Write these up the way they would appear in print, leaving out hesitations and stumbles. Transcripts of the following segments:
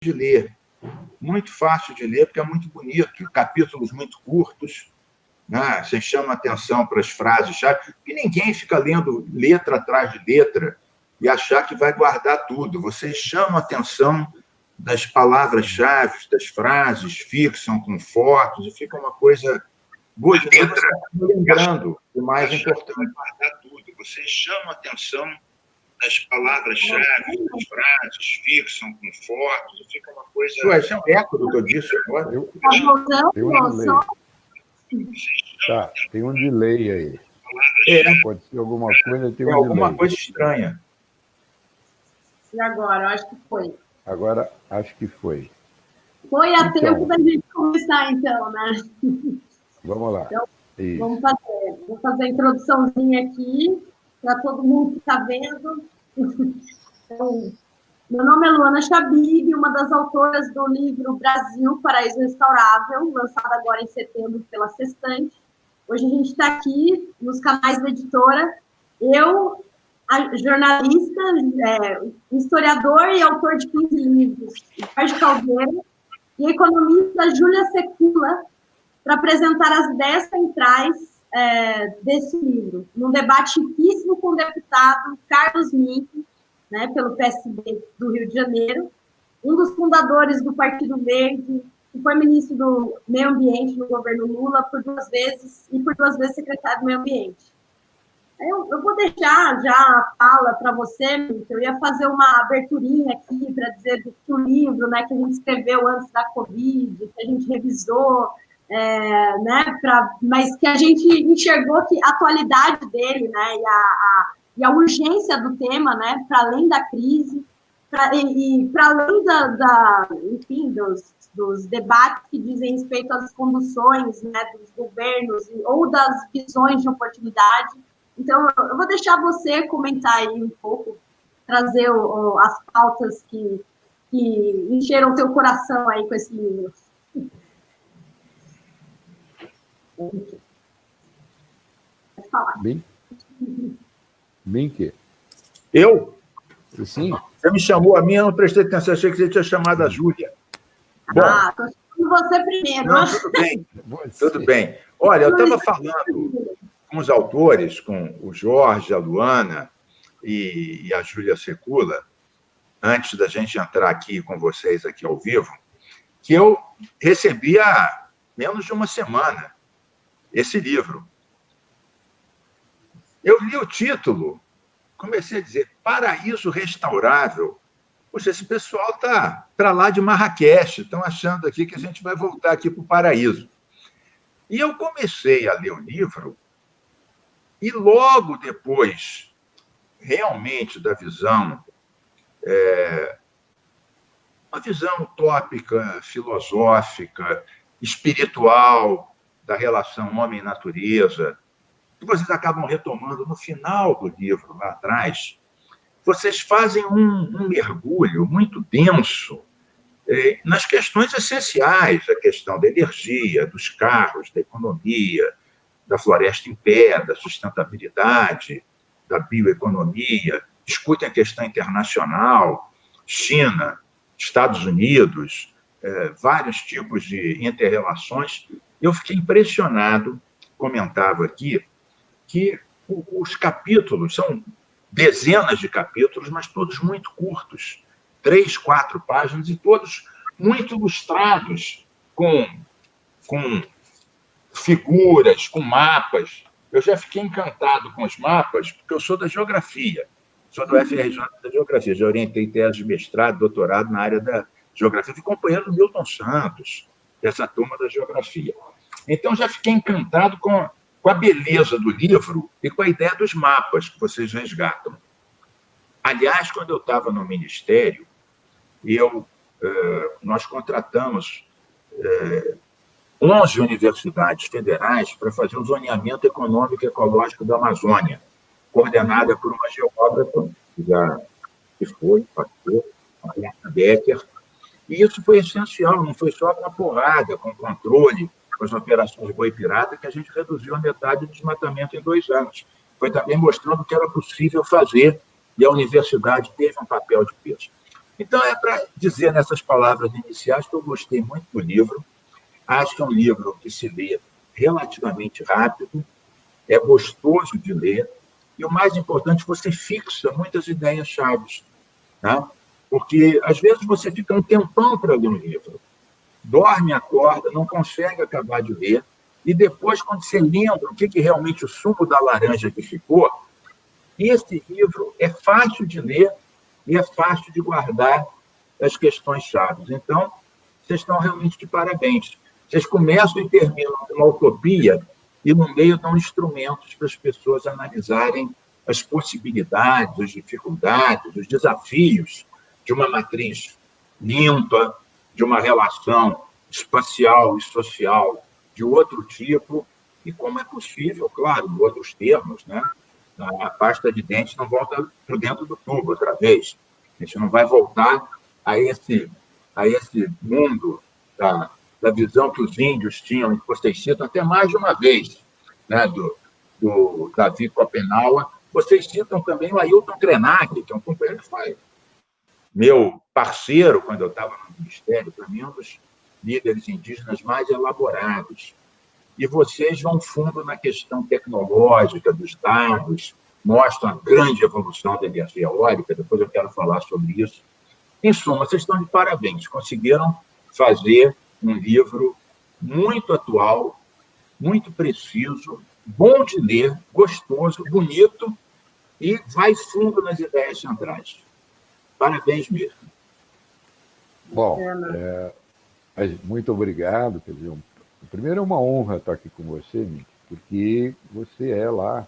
de ler. Muito fácil de ler, porque é muito bonito. Capítulos muito curtos, né? Você chama atenção para as frases-chave, e ninguém fica lendo letra atrás de letra e achar que vai guardar tudo. Vocês chamam atenção das palavras-chave, das frases, fixam com fotos, e fica uma coisa bonita. Lembrando, o mais importante é guardar tudo. Vocês chamam atenção das palavras-chave, das frases, fixam com fotos, e fica uma coisa... Isso é um eco do que eu disse agora. Tem um delay. Tá, tem um delay aí. Pode ser alguma coisa, tem um delay. Alguma coisa estranha. E agora? Eu acho que foi. Agora, acho que foi. Foi a tempo da gente começar, então, né? Vamos lá. Então, vamos fazer. Vou fazer a introduçãozinha aqui, para todo mundo que está vendo. Então, meu nome é Luana Chabib, uma das autoras do livro Brasil, Paraíso Restaurável, lançado agora em setembro pela Sextante. Hoje a gente está aqui nos canais da editora. Eu, a jornalista, historiador e autor de 15 livros, Jorge Caldeira, e a economista Júlia Secula, para apresentar as ideias centrais desse livro, num debate riquíssimo com o deputado Carlos Mink, né, pelo PSB do Rio de Janeiro, um dos fundadores do Partido Verde, que foi ministro do Meio Ambiente no governo Lula por 2 vezes, e por 2 vezes secretário do Meio Ambiente. Eu vou deixar já a fala para você, Mink. Eu ia fazer uma aberturinha aqui para dizer que o livro, né, que a gente escreveu antes da Covid, que a gente revisou, né, mas que a gente enxergou que a atualidade dele, né, e a urgência do tema, né, para além da crise, e para além enfim, dos debates que dizem respeito às conduções, né, dos governos ou das visões de oportunidade. Então, eu vou deixar você comentar aí um pouco, trazer as pautas que encheram o teu coração aí com esse livro. Pode falar. Bem que? Eu? Sim. Você me chamou a mim, eu não prestei atenção, achei que você tinha chamado a Júlia. Estou chamando você primeiro. Não, tudo bem, tudo bem. Olha, eu estava falando com os autores, com o Jorge, a Luana e a Júlia Secula, antes da gente entrar aqui com vocês aqui ao vivo, que eu recebi há menos de uma semana esse livro. Eu li o título, comecei a dizer, Paraíso Restaurável. Poxa, esse pessoal está para lá de Marrakech, estão achando aqui que a gente vai voltar aqui para o paraíso. E eu comecei a ler o livro, e logo depois, realmente, da visão, uma visão utópica, filosófica, espiritual, da relação homem-natureza, que vocês acabam retomando no final do livro, lá atrás, vocês fazem um mergulho muito denso nas questões essenciais, a questão da energia, dos carros, da economia, da floresta em pé, da sustentabilidade, da bioeconomia, discutem a questão internacional, China, Estados Unidos, vários tipos de inter-relações. Eu fiquei impressionado, comentava aqui, que os capítulos são dezenas de capítulos, mas todos muito curtos, 3, 4 páginas, e todos muito ilustrados, com figuras, com mapas. Eu já fiquei encantado com os mapas, porque eu sou da geografia, sou do FRJ da geografia, já orientei tese de mestrado, doutorado na área da geografia, fui companheiro do Milton Santos, dessa turma da geografia. Então, já fiquei encantado com a beleza do livro e com a ideia dos mapas que vocês resgatam. Aliás, quando eu estava no Ministério, nós contratamos 11 universidades federais para fazer o zoneamento econômico e ecológico da Amazônia, coordenada por uma geógrafa que passou, a Marta Becker. E isso foi essencial, não foi só com a porrada, com o controle, com as operações Boi Pirata, que a gente reduziu a metade do desmatamento em 2 anos. Foi também mostrando que era possível fazer, e a universidade teve um papel de peso. Então, é para dizer nessas palavras iniciais que eu gostei muito do livro. Acho que é um livro que se lê relativamente rápido, é gostoso de ler, e o mais importante, você fixa muitas ideias-chave, né? Porque, às vezes, você fica um tempão para ler um livro, dorme, acorda, não consegue acabar de ler, e depois, quando você lembra o que realmente o sumo da laranja que ficou, esse livro é fácil de ler e é fácil de guardar as questões chaves. Então, vocês estão realmente de parabéns. Vocês começam e terminam com uma utopia e, no meio, dão instrumentos para as pessoas analisarem as possibilidades, as dificuldades, os desafios de uma matriz limpa, de uma relação espacial e social de outro tipo, e como é possível, claro, em outros termos, né? A pasta de dente não volta para dentro do tubo outra vez. A gente não vai voltar a esse mundo da visão que os índios tinham, que vocês citam até mais de uma vez, né, do Davi Copenaua. Vocês citam também o Ailton Krenak, que é um companheiro que foi meu parceiro quando eu estava no Ministério, para mim, um dos líderes indígenas mais elaborados. E vocês vão fundo na questão tecnológica dos dados, mostram a grande evolução da energia eólica, depois eu quero falar sobre isso. Em suma, vocês estão de parabéns, conseguiram fazer um livro muito atual, muito preciso, bom de ler, gostoso, bonito e vai fundo nas ideias centrais. Parabéns mesmo. Bom, muito obrigado. Quer dizer, primeiro é uma honra estar aqui com você, Nick, porque você é lá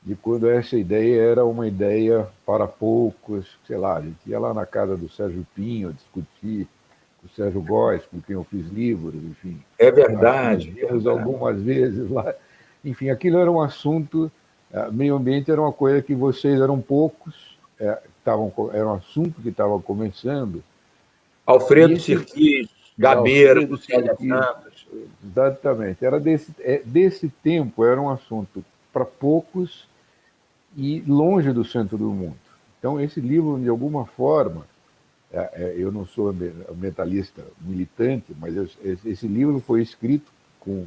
de quando essa ideia era uma ideia para poucos, sei lá, a gente ia lá na casa do Sérgio Pinho discutir com o Sérgio Góes, com quem eu fiz livros, enfim. É verdade. Algumas vezes lá. Enfim, aquilo era um assunto, meio ambiente era uma coisa que vocês eram poucos, era um assunto que estava começando. Alfredo Sirquis, Gabeira, Célia Santos. Exatamente. Era desse tempo, era um assunto para poucos e longe do centro do mundo. Então, esse livro, de alguma forma, eu não sou ambientalista militante, mas esse livro foi escrito com...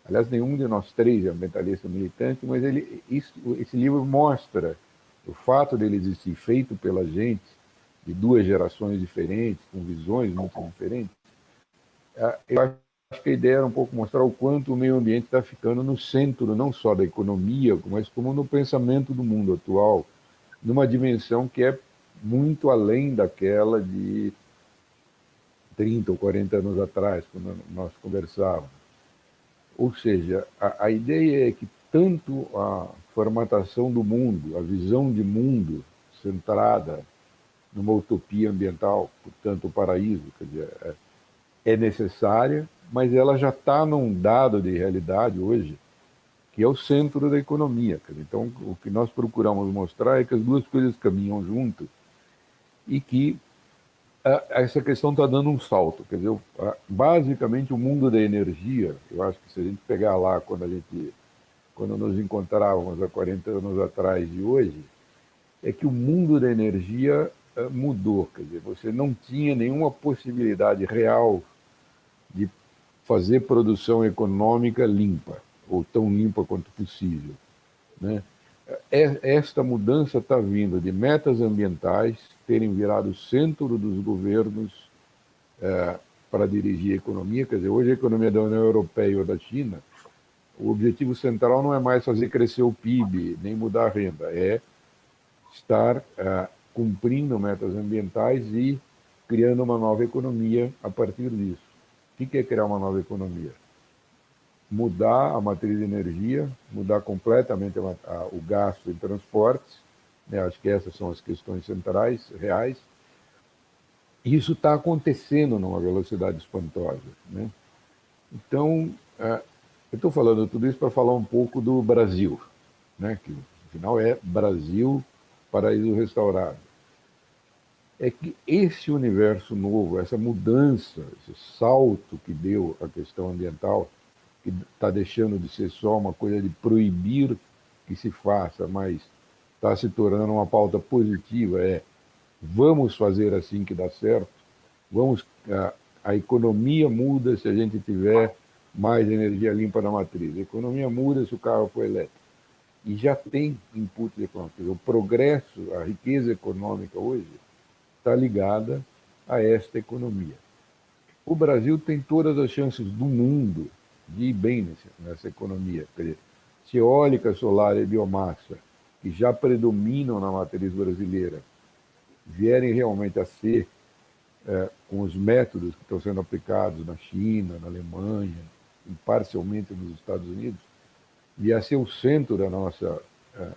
Aliás, nenhum de nós três é ambientalista militante, mas esse livro mostra o fato dele existir feito pela gente, de duas gerações diferentes, com visões muito diferentes. Eu acho que a ideia era um pouco mostrar o quanto o meio ambiente está ficando no centro, não só da economia, mas como no pensamento do mundo atual, numa dimensão que é muito além daquela de 30 ou 40 anos atrás, quando nós conversávamos. Ou seja, a ideia é que tanto a formatação do mundo, a visão de mundo centrada numa utopia ambiental, portanto, o paraíso, quer dizer, é necessária, mas ela já está num dado de realidade hoje, que é o centro da economia. Então, o que nós procuramos mostrar é que as duas coisas caminham juntas e que essa questão está dando um salto. Quer dizer, basicamente, o mundo da energia, eu acho que se a gente pegar lá quando nos encontrávamos há 40 anos atrás e hoje, é que o mundo da energia mudou. Quer dizer, você não tinha nenhuma possibilidade real de fazer produção econômica limpa, ou tão limpa quanto possível, né? Esta mudança está vindo de metas ambientais terem virado centro dos governos para dirigir a economia. Quer dizer, hoje a economia da União Europeia ou da China, o objetivo central não é mais fazer crescer o PIB, nem mudar a renda, é estar cumprindo metas ambientais e criando uma nova economia a partir disso. O que é criar uma nova economia? Mudar a matriz de energia, mudar completamente o gasto em transportes, né? Acho que essas são as questões centrais, reais. E isso está acontecendo numa velocidade espantosa, né? Então, eu estou falando tudo isso para falar um pouco do Brasil, né? Que afinal é Brasil, paraíso restaurado. É que esse universo novo, essa mudança, esse salto que deu a questão ambiental, que está deixando de ser só uma coisa de proibir que se faça, mas está se tornando uma pauta positiva, vamos fazer assim que dá certo, a economia muda se a gente tiver mais energia limpa na matriz, a economia muda se o carro for elétrico. E já tem inputs econômicos. O progresso, a riqueza econômica hoje está ligada a esta economia. O Brasil tem todas as chances do mundo de ir bem nessa economia. Quer dizer, se eólica, solar e biomassa, que já predominam na matriz brasileira, vierem realmente a ser, com os métodos que estão sendo aplicados na China, na Alemanha, e parcialmente nos Estados Unidos, vier a ser o centro da nossa...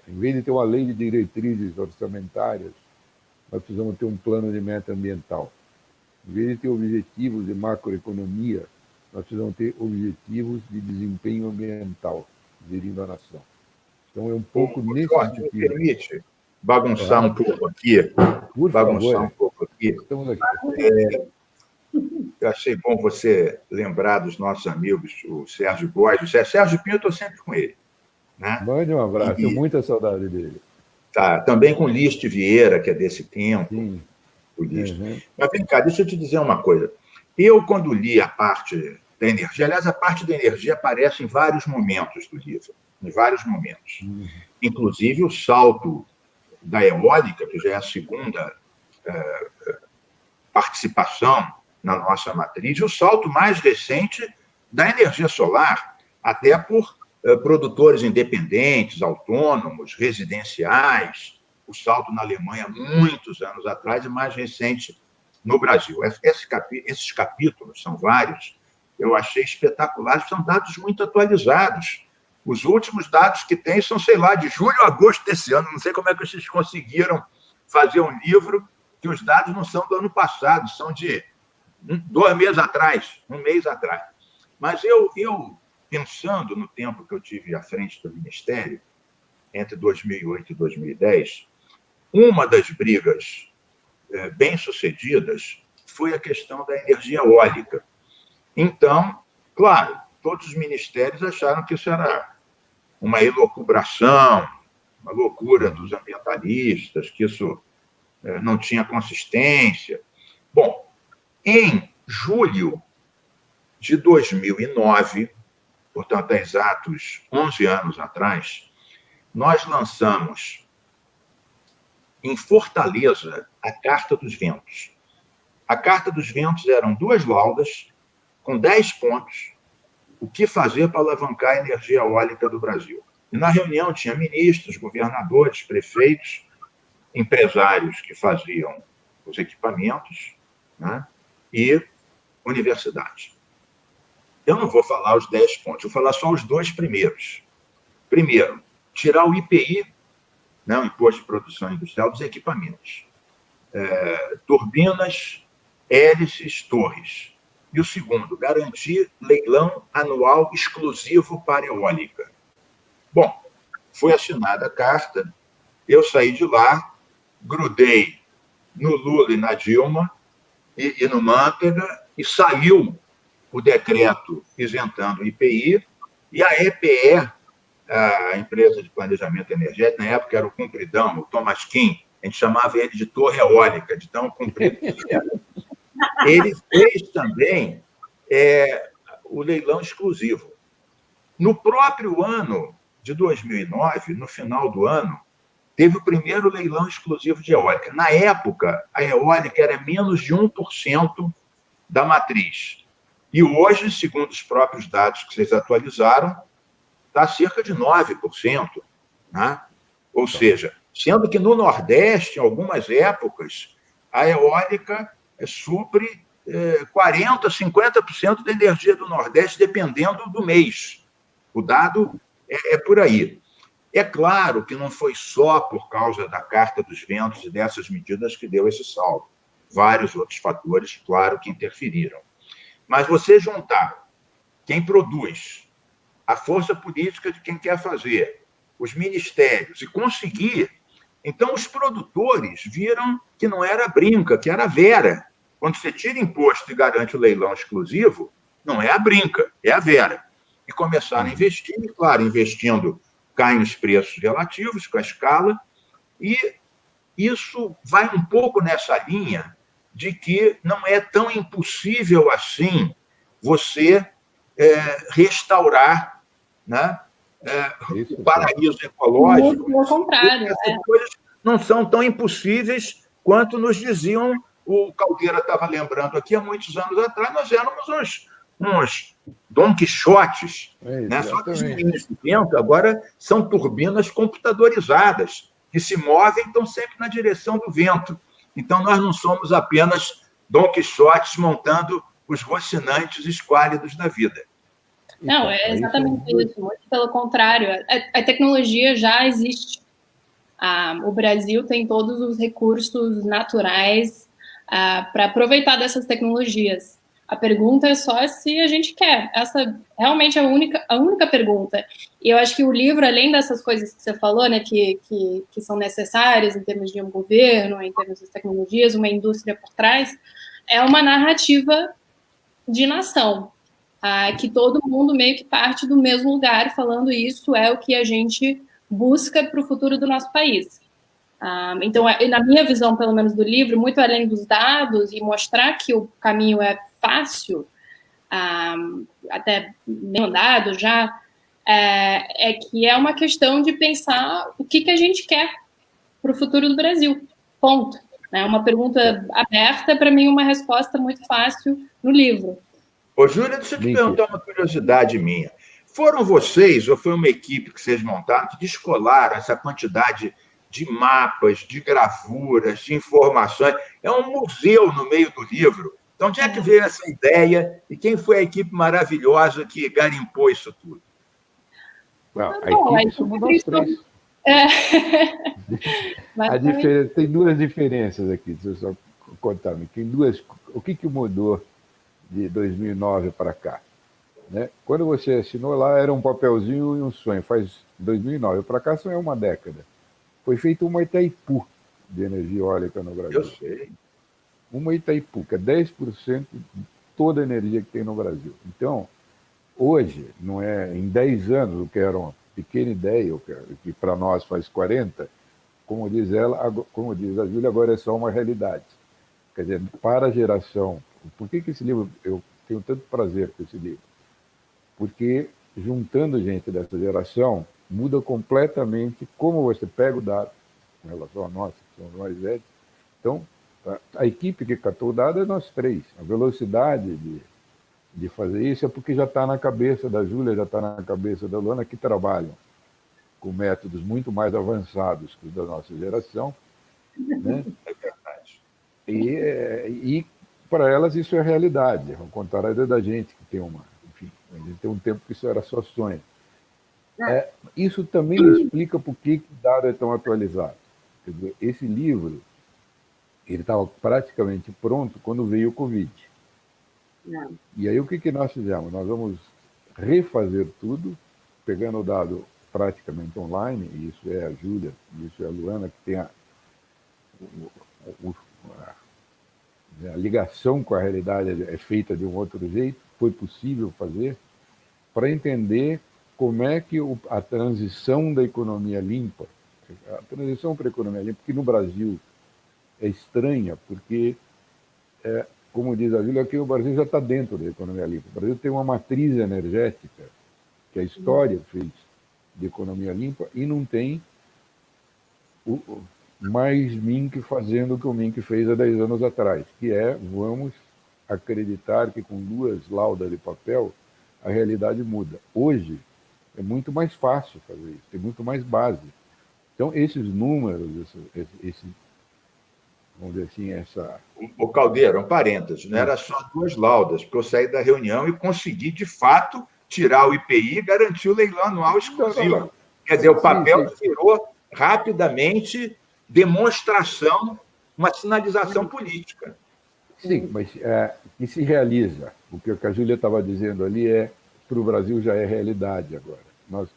Em vez de ter uma lei de diretrizes orçamentárias, nós precisamos ter um plano de meta ambiental. Em vez de ter objetivos de macroeconomia, nós precisamos ter objetivos de desempenho ambiental, gerindo a nação. Então, é um pouco nesse Jorge, sentido. me permite bagunçar um pouco aqui? Por bagunçar favor. Um pouco aqui. Estamos aqui. Eu achei bom você lembrar dos nossos amigos, o Sérgio Góes. O Sérgio Pinho, eu estou sempre com ele. Né? Mande um abraço, tenho muita saudade dele. Tá, também com o Liste Vieira, que é desse tempo. Sim. O Liste. Uhum. Mas vem cá, deixa eu te dizer uma coisa. Eu, quando li a parte da energia, aliás, a parte da energia aparece em vários momentos do livro, em vários momentos. Uhum. Inclusive o salto da eólica, que já é a segunda participação na nossa matriz, e o salto mais recente da energia solar, até por produtores independentes, autônomos, residenciais, o salto na Alemanha muitos anos atrás e mais recente no Brasil. Esses capítulos, são vários, eu achei espetaculares, são dados muito atualizados. Os últimos dados que tem são, sei lá, de julho a agosto desse ano. Não sei como é que vocês conseguiram fazer um livro que os dados não são do ano passado, são de 2 meses atrás, 1 mês atrás. Mas eu pensando no tempo que eu tive à frente do Ministério, entre 2008 e 2010, uma das brigas bem-sucedidas foi a questão da energia eólica. Então, claro, todos os ministérios acharam que isso era uma elucubração, uma loucura dos ambientalistas, que isso não tinha consistência. Bom, em julho de 2009, portanto, há exatos 11 anos atrás, nós lançamos em Fortaleza a Carta dos Ventos. A Carta dos Ventos eram 2 laudas com 10 pontos, o que fazer para alavancar a energia eólica do Brasil. E na reunião tinha ministros, governadores, prefeitos, empresários que faziam os equipamentos, né, e universidades. Eu não vou falar os 10 pontos, vou falar só os 2 primeiros. Primeiro, tirar o IPI, né, o Imposto de Produção Industrial, dos equipamentos. Turbinas, hélices, torres. E o segundo, garantir leilão anual exclusivo para eólica. Bom, foi assinada a carta, eu saí de lá, grudei no Lula e na Dilma, e no Mantega, e saiu o decreto isentando o IPI, e a EPE, a Empresa de Planejamento Energético, na época era o Cumpridão, o Thomas Kim, a gente chamava ele de torre eólica, de tão comprido que era. Ele fez também o leilão exclusivo. No próprio ano de 2009, no final do ano, teve o primeiro leilão exclusivo de eólica. Na época, a eólica era menos de 1% da matriz. E hoje, segundo os próprios dados que vocês atualizaram, está cerca de 9%. Né? Ou seja, sendo que no Nordeste, em algumas épocas, a eólica supre 40%, 50% da energia do Nordeste, dependendo do mês. O dado é por aí. É claro que não foi só por causa da Carta dos Ventos e dessas medidas que deu esse saldo. Vários outros fatores, claro, que interferiram. Mas você juntar quem produz, a força política de quem quer fazer, os ministérios, e conseguir, então os produtores viram que não era brinca, que era vera. Quando você tira imposto e garante o leilão exclusivo, não é a brinca, é a vera. E começaram a investir, e, claro, investindo, caem os preços relativos com a escala, e isso vai um pouco nessa linha de que não é tão impossível assim você restaurar, né, o paraíso ecológico. Muito pelo contrário. Essas coisas não são tão impossíveis quanto nos diziam. O Caldeira estava lembrando aqui, há muitos anos atrás, nós éramos uns Dom Quixotes, né? Só que os molinos de vento agora são turbinas computadorizadas, que se movem e estão sempre na direção do vento. Então, nós não somos apenas Dom Quixotes montando os rocinantes esquálidos da vida. Não, é exatamente isso, muito pelo contrário. A tecnologia já existe. O Brasil tem todos os recursos naturais para aproveitar dessas tecnologias. A pergunta é só se a gente quer. Essa realmente é a única pergunta. E eu acho que o livro, além dessas coisas que você falou, né, que são necessárias em termos de um governo, em termos de tecnologias, uma indústria por trás, é uma narrativa de nação. Que todo mundo meio que parte do mesmo lugar falando isso é o que a gente busca para o futuro do nosso país. Então, na minha visão, pelo menos, do livro, muito além dos dados e mostrar que o caminho é fácil, até bem andado já, é que é uma questão de pensar o que a gente quer para o futuro do Brasil. Ponto. É uma pergunta aberta, para mim, uma resposta muito fácil no livro. Ô, Júlia, deixa eu te perguntar uma curiosidade minha. Foram vocês, ou foi uma equipe que vocês montaram, que descolaram essa quantidade de mapas, de gravuras, de informações? É um museu no meio do livro. Então, onde é que veio essa ideia e quem foi a equipe maravilhosa que garimpou isso tudo? A equipe somos nós três. Tem duas diferenças aqui, deixa eu só contar. O que mudou de 2009 para cá? Né? Quando você assinou lá, era um papelzinho e um sonho. Faz 2009 para cá, só é uma década. Foi feita uma Itaipu de energia eólica no Brasil. Eu sei. Uma Itaipu, que é 10% de toda a energia que tem no Brasil. Então, hoje, não é em 10 anos, o que era uma pequena ideia, que para nós faz 40, como diz a Júlia, agora é só uma realidade. Quer dizer, para a geração... Por que esse livro, eu tenho tanto prazer com esse livro? Porque, juntando gente dessa geração, muda completamente como você pega o dado, em relação a nós, que somos mais velhos. Então, a equipe que catou o dado é nós três. A velocidade de fazer isso é porque já está na cabeça da Júlia, já está na cabeça da Luana, que trabalham com métodos muito mais avançados que os da nossa geração. Né? É verdade. E para elas isso é realidade, ao contrário da gente, que tem enfim, a gente tem um tempo que isso era só sonho. Isso também explica por que o dado é tão atualizado. Quer dizer, esse livro ele estava praticamente pronto quando veio o Covid. E aí o que nós fizemos? Nós vamos refazer tudo, pegando o dado praticamente online, e isso é a Júlia, e isso é a Luana, que tem a ligação com a realidade é feita de um outro jeito, foi possível fazer, para entender como é que a transição da economia limpa, a transição para a economia limpa, que no Brasil é estranha, porque, como diz a Júlia, aqui o Brasil já está dentro da economia limpa. O Brasil tem uma matriz energética que a história fez de economia limpa e não tem mais Mink fazendo o que o Mink fez há 10 anos atrás, que vamos acreditar que com 2 laudas de papel a realidade muda. Hoje é muito mais fácil fazer isso, tem muito mais base. Então, esses números, vamos dizer assim, essa... O Caldeira, um parênteses, não era só 2 laudas, porque eu saí da reunião e consegui, de fato, tirar o IPI e garantir o leilão anual exclusivo. Quer dizer, o papel virou rapidamente demonstração, uma sinalização política. Sim, mas que se realiza. O que a Júlia estava dizendo ali para o Brasil já é realidade agora.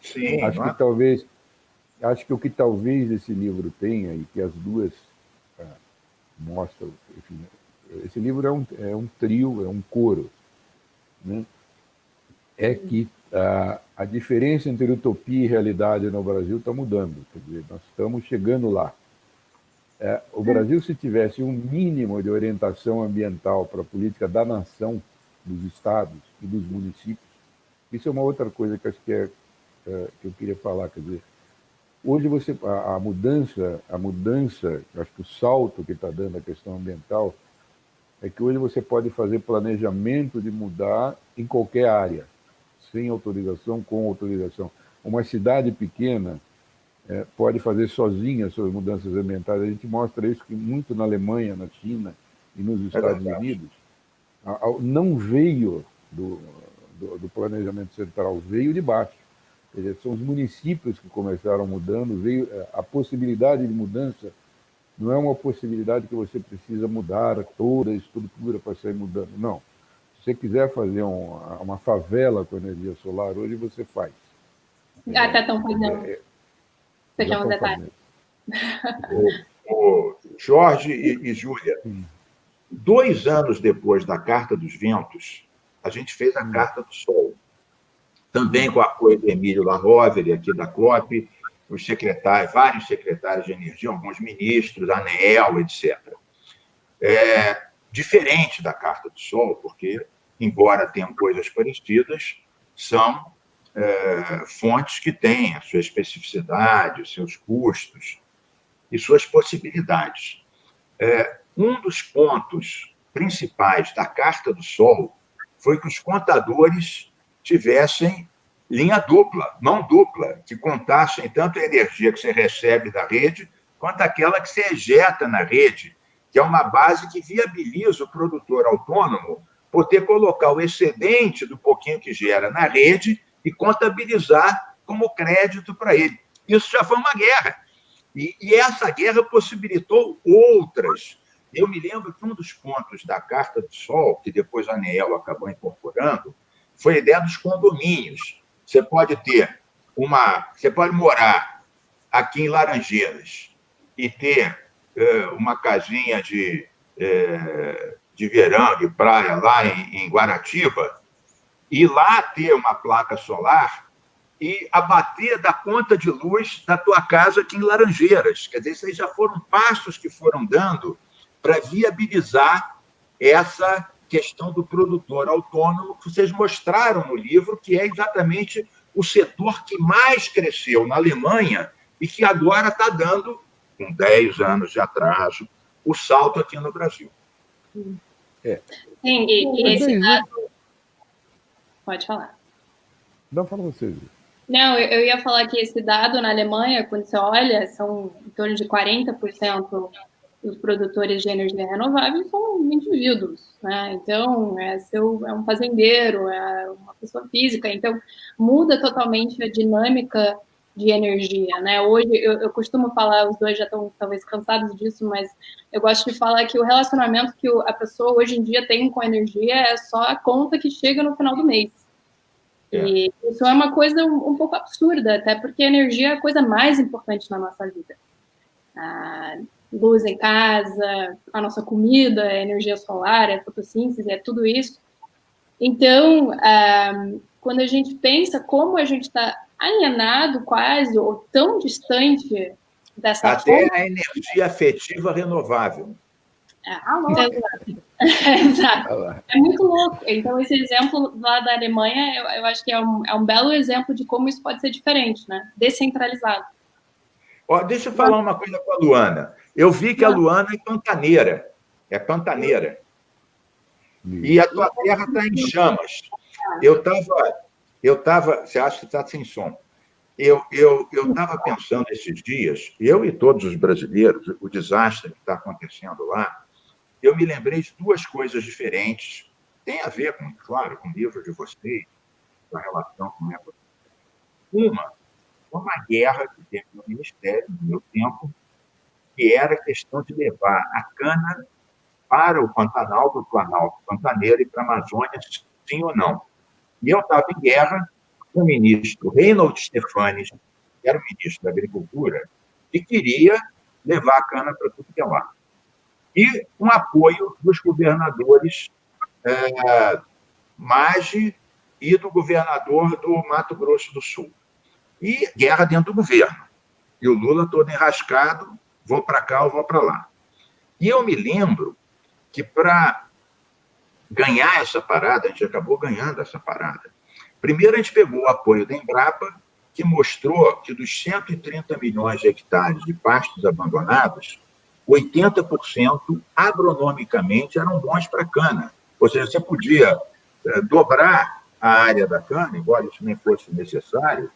Sim, acho que o que talvez esse livro tenha, e que as duas mostram, enfim, esse livro é um trio, é um coro, né? É que a diferença entre utopia e realidade no Brasil está mudando. Quer dizer, nós estamos chegando lá. O Brasil, se tivesse um mínimo de orientação ambiental para a política da nação, dos estados e dos municípios, isso é uma outra coisa que acho que eu queria falar, quer dizer, hoje a mudança, acho que o salto que está dando a questão ambiental é que hoje você pode fazer planejamento de mudar em qualquer área, sem autorização, com autorização. Uma cidade pequena pode fazer sozinha suas mudanças ambientais. A gente mostra isso que muito na Alemanha, na China e nos Estados Unidos, não veio do planejamento central, veio de baixo. Quer dizer, são os municípios que começaram mudando, veio a possibilidade de mudança. Não é uma possibilidade que você precisa mudar toda a estrutura para sair mudando. Não. Se você quiser fazer uma favela com energia solar, hoje você faz. Até estão fazendo. Você quer um detalhe? Jorge e Júlia, 2 anos depois da Carta dos Ventos, a gente fez a Carta do Sol. Também com o apoio do Emílio Larovere, aqui da CLOP, os secretários, vários secretários de energia, alguns ministros, a ANEEL, etc. Diferente da Carta do Sol, porque, embora tenham coisas parecidas, são fontes que têm a sua especificidade, os seus custos e suas possibilidades. Um dos pontos principais da Carta do Sol foi que os contadores tivessem linha dupla, mão dupla, que contassem tanto a energia que você recebe da rede, quanto aquela que você ejeta na rede, que é uma base que viabiliza o produtor autônomo poder colocar o excedente do pouquinho que gera na rede e contabilizar como crédito para ele. Isso já foi uma guerra. E essa guerra possibilitou outras. Eu me lembro que um dos pontos da Carta do Sol, que depois a ANEEL acabou incorporando, foi a ideia dos condomínios. Você pode morar aqui em Laranjeiras e ter uma casinha de verão, de praia, lá em Guaratiba, e lá ter uma placa solar e abater da conta de luz da tua casa aqui em Laranjeiras. Quer dizer, esses já foram passos que foram dando para viabilizar essa questão do produtor autônomo, que vocês mostraram no livro, que é exatamente o setor que mais cresceu na Alemanha e que agora está dando, com 10 anos de atraso, o salto aqui no Brasil. Sim, e esse dado... Pode falar. Não, fala você. Não, eu ia falar que esse dado na Alemanha, quando você olha, são em torno de 40% dos produtores de energia renovável são indivíduos, né? Então, é um fazendeiro, é uma pessoa física, então muda totalmente a dinâmica de energia, né? Hoje, eu costumo falar, os dois já estão talvez cansados disso, mas eu gosto de falar que o relacionamento que a pessoa hoje em dia tem com a energia é só a conta que chega no final do mês. E isso é uma coisa um pouco absurda, até porque a energia é a coisa mais importante na nossa vida. A luz em casa, a nossa comida, a energia solar, a fotossíntese, é tudo isso. Então, quando a gente pensa como a gente está alienado quase, ou tão distante dessa Até fonte... a energia afetiva renovável. Exato. É muito louco. Então, esse exemplo lá da Alemanha, eu acho que é um belo exemplo de como isso pode ser diferente, né? Descentralizado. Deixa eu falar uma coisa com a Luana. Eu vi que a Luana é pantaneira. E a tua terra está em chamas. Eu estava... Você acha que está sem som? Eu estava pensando esses dias, eu e todos os brasileiros, o desastre que está acontecendo lá, eu me lembrei de 2 coisas diferentes. Tem a ver, claro, com o livro de vocês, com a relação com ela. Uma guerra que teve no Ministério, no meu tempo, que era a questão de levar a cana para o Pantanal, do Planalto Pantaneiro e para a Amazônia, sim ou não. E eu estava em guerra com o ministro Reinhold Stefanes, que era o ministro da Agricultura, e queria levar a cana para tudo que é lá. E com apoio dos governadores Maggi e do governador do Mato Grosso do Sul. E guerra dentro do governo. E o Lula todo enrascado vou para cá ou vou para lá. E eu me lembro que para ganhar essa parada, a gente acabou ganhando essa parada. Primeiro, a gente pegou o apoio da Embrapa, que mostrou que dos 130 milhões de hectares de pastos abandonados, 80% agronomicamente eram bons para cana. Ou seja, você podia dobrar a área da cana, embora isso nem fosse necessário,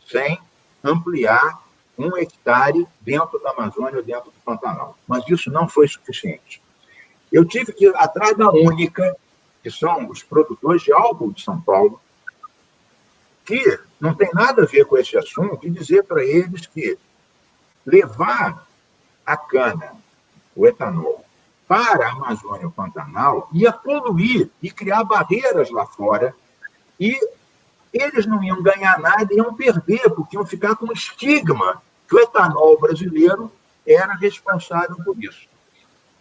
sem ampliar 1 hectare dentro da Amazônia ou dentro do Pantanal. Mas isso não foi suficiente. Eu tive que ir atrás da Única, que são os produtores de álcool de São Paulo, que não tem nada a ver com esse assunto, e dizer para eles que levar a cana, o etanol, para a Amazônia e o Pantanal ia poluir e criar barreiras lá fora, e eles não iam ganhar nada, iam perder, porque iam ficar com o estigma que o etanol brasileiro era responsável por isso.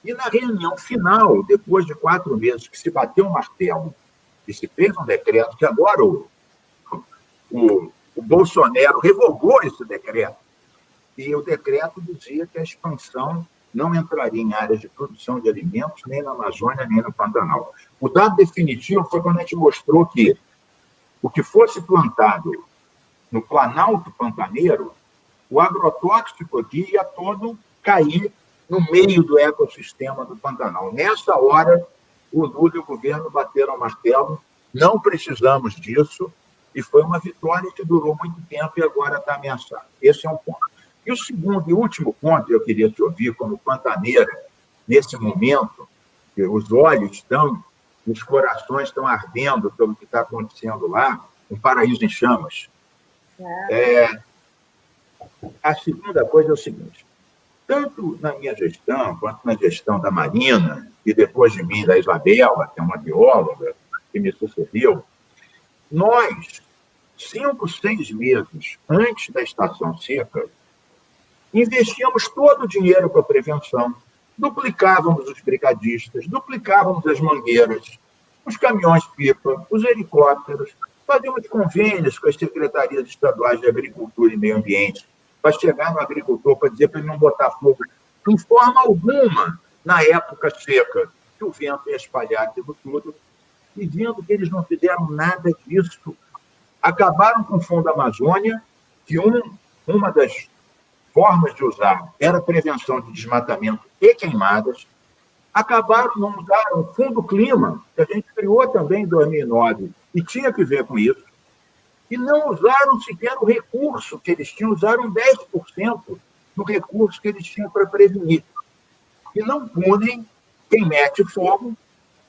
E na reunião final, depois de 4 meses que se bateu o martelo e se fez um decreto, que agora o Bolsonaro revogou esse decreto, e o decreto dizia que a expansão não entraria em áreas de produção de alimentos, nem na Amazônia, nem no Pantanal. O dado definitivo foi quando a gente mostrou que o que fosse plantado no Planalto Pantaneiro, o agrotóxico aqui ia todo cair no meio do ecossistema do Pantanal. Nessa hora, o Lula e o governo bateram o martelo, não precisamos disso, e foi uma vitória que durou muito tempo e agora está ameaçada. Esse é um ponto. E o segundo e último ponto que eu queria te ouvir, como pantaneira, nesse momento, que os olhos estão, os corações estão ardendo pelo que está acontecendo lá, um paraíso em chamas. A segunda coisa é o seguinte, tanto na minha gestão, quanto na gestão da Marina, e depois de mim, da Isabela, que é uma bióloga, que me sucedeu, nós, 5, 6 meses antes da estação seca, investíamos todo o dinheiro para a prevenção, duplicávamos os brigadistas, duplicávamos as mangueiras, os caminhões-pipa, os helicópteros, fazíamos convênios com as secretarias estaduais de Agricultura e Meio Ambiente, para chegar no agricultor, para dizer para ele não botar fogo, de forma alguma, na época seca, que o vento ia espalhar aquilo tudo, e vendo que eles não fizeram nada disso. Acabaram com o Fundo Amazônia, que uma das formas de usar era a prevenção de desmatamento e queimadas. Acabaram, não usaram o Fundo Clima, que a gente criou também em 2009, e tinha que ver com isso, e não usaram sequer o recurso que eles tinham, usaram 10% do recurso que eles tinham para prevenir. E não punem quem mete fogo,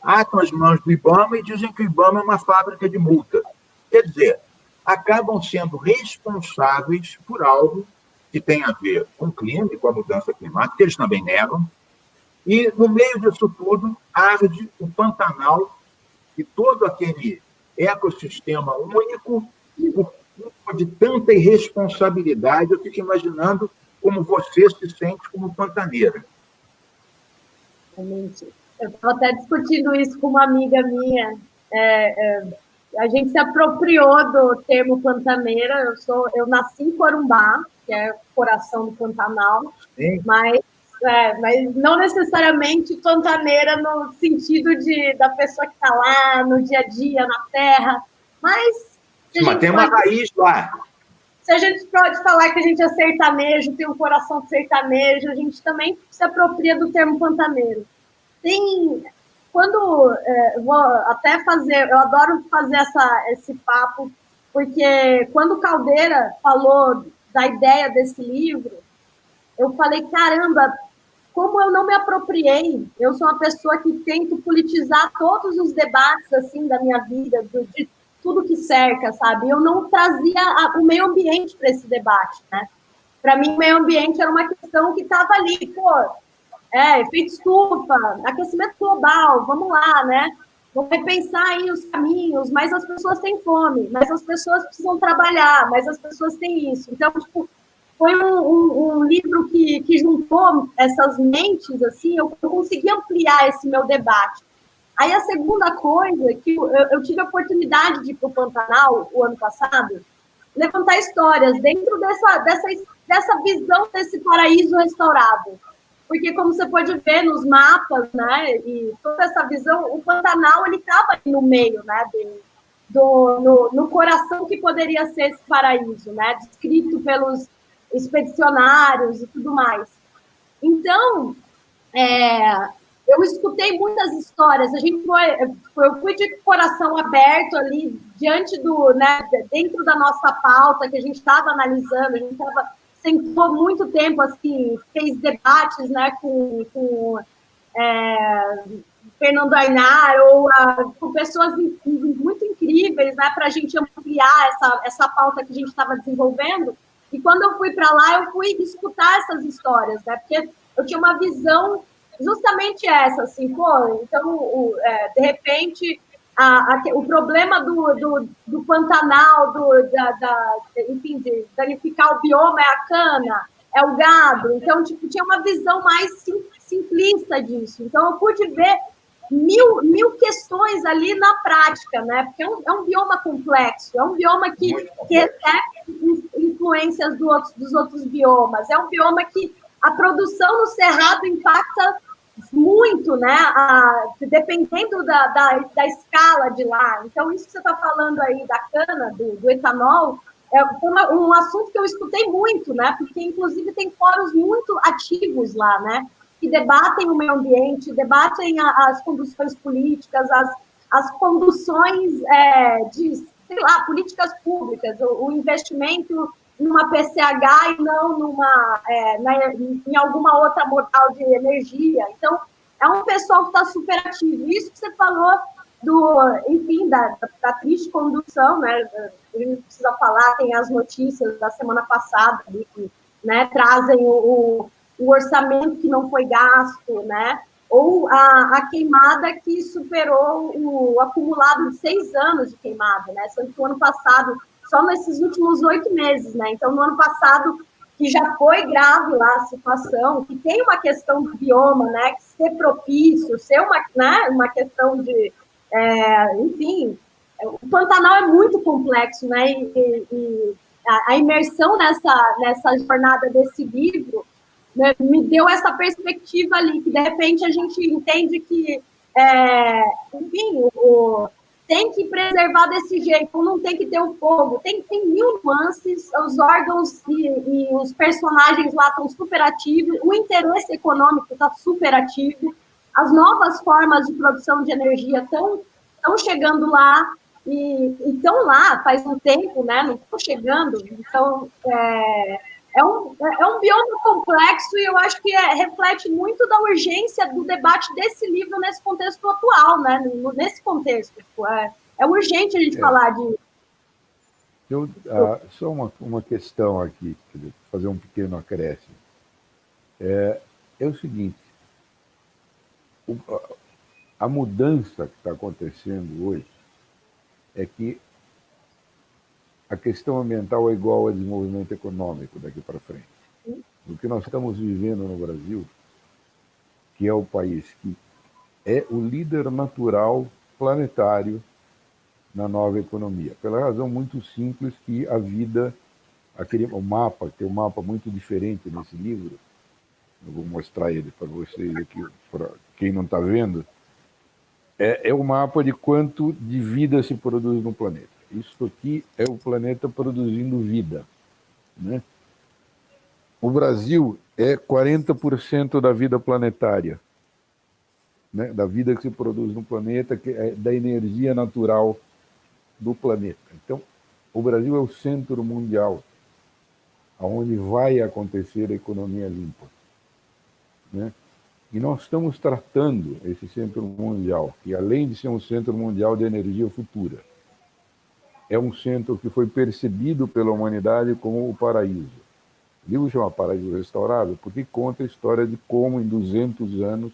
atam as mãos do IBAMA e dizem que o IBAMA é uma fábrica de multa. Quer dizer, acabam sendo responsáveis por algo que tem a ver com o clima e com a mudança climática, que eles também negam, e, no meio disso tudo, arde o Pantanal e todo aquele ecossistema único, por culpa de tanta irresponsabilidade. Eu fico imaginando como você se sente como pantaneira. Realmente. Eu estava até discutindo isso com uma amiga minha. A gente se apropriou do termo pantaneira. Eu nasci em Corumbá, que é o coração do Pantanal, mas não necessariamente pantaneira no sentido da pessoa que está lá no dia a dia, na terra. Mas tem uma raiz lá. Se a gente pode falar que a gente é sertanejo, tem um coração sertanejo, a gente também se apropria do termo pantaneiro. Vou até fazer, eu adoro fazer esse papo, porque quando o Caldeira falou da ideia desse livro, eu falei, caramba, como eu não me apropriei. Eu sou uma pessoa que tento politizar todos os debates assim da minha vida, de tudo que cerca, sabe? Eu não trazia o meio ambiente para esse debate, né? Para mim, o meio ambiente era uma questão que estava ali, efeito estufa, aquecimento global, vamos lá, né? Vamos repensar aí os caminhos, mas as pessoas têm fome, mas as pessoas precisam trabalhar, mas as pessoas têm isso. Então, foi um livro que juntou essas mentes, assim, eu consegui ampliar esse meu debate. Aí a segunda coisa, que eu tive a oportunidade de ir para o Pantanal o ano passado, levantar histórias dentro dessa visão desse paraíso restaurado. Porque, como você pode ver nos mapas, né, e toda essa visão, o Pantanal ele estava no meio, né, no coração que poderia ser esse paraíso, né, descrito pelos expedicionários e tudo mais. Então, eu escutei muitas histórias. Eu fui de coração aberto ali diante né, dentro da nossa pauta que a gente estava analisando. A gente sentou muito tempo assim, fez debates, né, com Fernando Aynar ou com pessoas muito incríveis, né, para a gente ampliar essa pauta que a gente estava desenvolvendo. E quando eu fui para lá, eu fui escutar essas histórias, né, porque eu tinha uma visão justamente essa, assim, pô, então, de repente, o problema do Pantanal, enfim, de danificar o bioma é a cana, é o gado, então, tipo, tinha uma visão mais simplista disso. Então, eu pude ver mil questões ali na prática, né? Porque é um bioma complexo, é um bioma que recebe influências dos outros biomas, é um bioma que a produção no cerrado impacta muito, né? Dependendo da escala de lá. Então, isso que você está falando aí da cana, do etanol, foi um assunto que eu escutei muito, né? Porque, inclusive, tem fóruns muito ativos lá, né? Que debatem o meio ambiente, debatem as conduções políticas, as conduções de, sei lá, políticas públicas, o investimento numa PCH e não em alguma outra modal de energia. Então, é um pessoal que está super ativo. Isso que você falou enfim, da triste condução, né? A gente precisa falar, tem as notícias da semana passada ali, que, né, trazem o orçamento que não foi gasto, né? Ou a queimada que superou o acumulado de 6 anos de queimada, né? Sendo que o ano passado, só nesses últimos 8 meses, né? Então, no ano passado, que já foi grave lá a situação, que tem uma questão do bioma, né? Que ser propício, ser uma questão de... enfim, o Pantanal é muito complexo, né? E a imersão nessa jornada desse livro, né, me deu essa perspectiva ali, que de repente a gente entende que, enfim, tem que preservar desse jeito, não tem que ter o fogo, tem mil nuances, os órgãos e os personagens lá estão super ativos, o interesse econômico está super ativo, as novas formas de produção de energia estão chegando lá, e estão lá faz um tempo, né? Não estão chegando, então é um bioma complexo e eu acho que reflete muito da urgência do debate desse livro nesse contexto atual, né? Nesse contexto. É urgente a gente falar de... Só uma questão aqui, fazer um pequeno acréscimo. É o seguinte, a mudança que está acontecendo hoje é que a questão ambiental é igual ao desenvolvimento econômico daqui para frente. O que nós estamos vivendo no Brasil, que é o país que é o líder natural planetário na nova economia, pela razão muito simples que a vida, o mapa, tem um mapa muito diferente nesse livro, eu vou mostrar ele para vocês aqui, para quem não está vendo, é o mapa de quanto de vida se produz no planeta. Isso aqui é o planeta produzindo vida, né? O Brasil é 40% da vida planetária, né? Da vida que se produz no planeta, que é da energia natural do planeta. Então, o Brasil é o centro mundial, onde vai acontecer a economia limpa, né? E nós estamos tratando esse centro mundial, que além de ser um centro mundial de energia futura, é um centro que foi percebido pela humanidade como o paraíso. O livro chama Paraíso Restaurável porque conta a história de como, em 200 anos,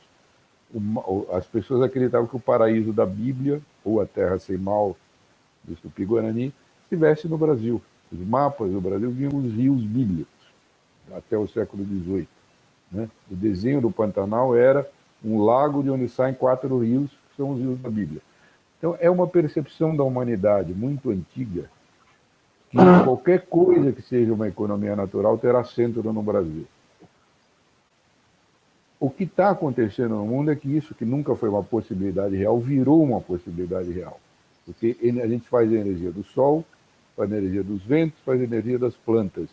as pessoas acreditavam que o paraíso da Bíblia, ou a terra sem mal, do Tupi-Guarani, estivesse no Brasil. Os mapas do Brasil vinham os rios bíblicos, até o século XVIII. Né? O desenho do Pantanal era um lago de onde saem 4 rios, que são os rios da Bíblia. Então, é uma percepção da humanidade muito antiga que qualquer coisa que seja uma economia natural terá centro no Brasil. O que está acontecendo no mundo é que isso, que nunca foi uma possibilidade real, virou uma possibilidade real. Porque a gente faz a energia do sol, faz a energia dos ventos, faz a energia das plantas.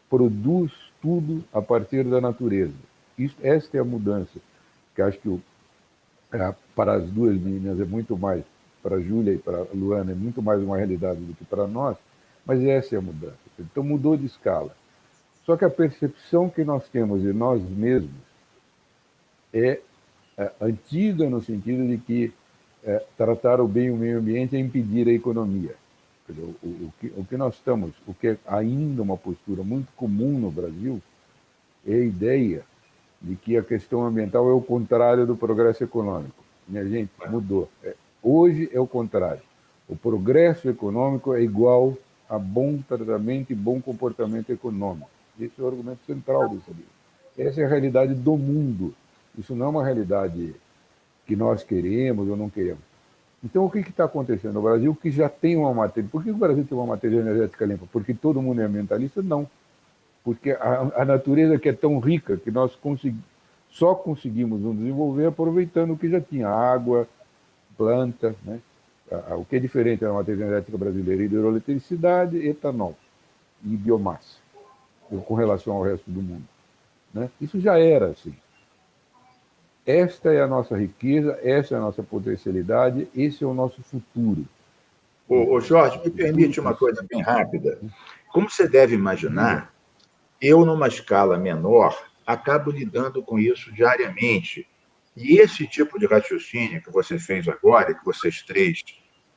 Produz tudo a partir da natureza. Esta é a mudança, que acho que para as duas meninas é muito mais, para a Júlia e para a Luana, é muito mais uma realidade do que para nós, mas essa é a mudança. Então mudou de escala. Só que a percepção que nós temos de nós mesmos é antiga no sentido de que tratar o bem o meio ambiente é impedir a economia. O que nós estamos, o que é ainda uma postura muito comum no Brasil, é a ideia de que a questão ambiental é o contrário do progresso econômico. Minha gente, mudou. Hoje é o contrário. O progresso econômico é igual a bom tratamento e bom comportamento econômico. Esse é o argumento central desse livro. Essa é a realidade do mundo. Isso não é uma realidade que nós queremos ou não queremos. Então, o que está acontecendo no Brasil que já tem uma matéria? Por que o Brasil tem uma matéria energética limpa? Porque todo mundo é ambientalista? Não. Porque a natureza que é tão rica que nós só conseguimos nos desenvolver aproveitando o que já tinha, água, planta, né? O que é diferente da matéria energética brasileira, hidroeletricidade, etanol e biomassa, com relação ao resto do mundo, né? Isso já era assim. Esta é a nossa riqueza, essa é a nossa potencialidade, esse é o nosso futuro. Ô Jorge, me permite uma coisa bem rápida. Como você deve imaginar, eu, numa escala menor, acabo lidando com isso diariamente. E esse tipo de raciocínio que você fez agora, que vocês três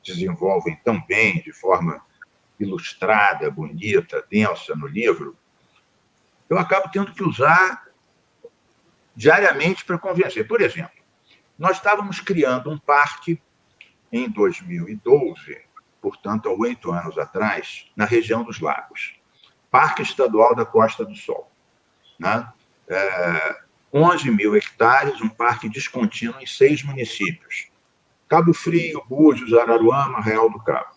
desenvolvem tão bem, de forma ilustrada, bonita, densa no livro, eu acabo tendo que usar diariamente para convencer. Por exemplo, nós estávamos criando um parque em 2012, portanto, há 8 anos atrás, na região dos Lagos. Parque Estadual da Costa do Sol, né? 11 mil hectares, um parque descontínuo em 6 municípios. Cabo Frio, Búzios, Araruama, Real do Cabo.